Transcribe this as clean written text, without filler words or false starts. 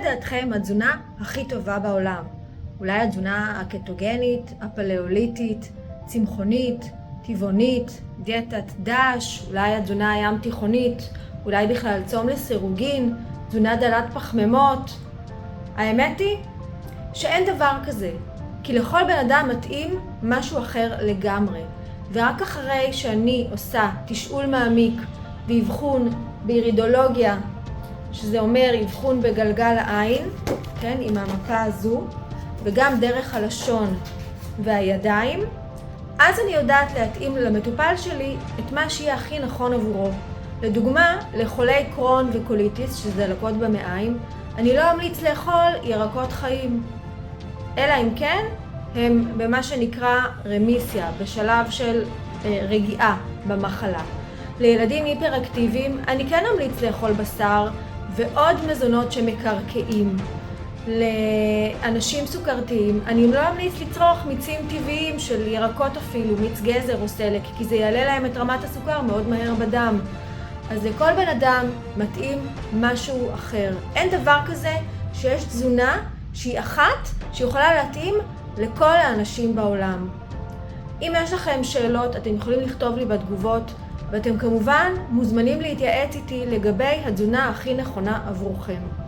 לדעתכם התזונה הכי טובה בעולם? אולי התזונה הקטוגנית, הפלאוליטית, צמחונית, טבעונית, דיאטת דש, אולי התזונה הים תיכונית, אולי בכלל צום לסירוגין, תזונה דלת פחמימות. האמת היא שאין דבר כזה, כי לכל בן אדם מתאים משהו אחר לגמרי. ורק אחרי שאני עושה תשאול מעמיק ואבחון באירידולוגיה, שזה אומר אבחון בגלגל העין, כן, עם המפה הזו, וגם דרך הלשון והידיים, אז אני יודעת להתאים למטופל שלי את מה שיהיה הכי נכון עבורו. לדוגמה, לחולי קרון וקוליטיס, שזה דלקות במעיים, אני לא אמליץ לאכול ירקות חיים, אלא אם כן הם במה שנקרא רמיסיה, בשלב של רגיעה במחלה. לילדים היפראקטיביים אני כן אמליץ לאכול בשר ועוד מזונות שמקרקעים. לאנשים סוכרתיים אני לא אמליץ לצרוך מיצים טבעיים של ירקות אפילו, מיץ גזר או סלק, כי זה יעלה להם את רמת הסוכר מאוד מהר בדם. אז לכל בן אדם מתאים משהו אחר. אין דבר כזה שיש תזונה שהיא אחת שיכולה להתאים לכל האנשים בעולם. אם יש לכם שאלות אתם יכולים לכתוב לי בתגובות, ואתם כמובן מוזמנים להתייעץ איתי לגבי התזונה הכי נכונה עבורכם.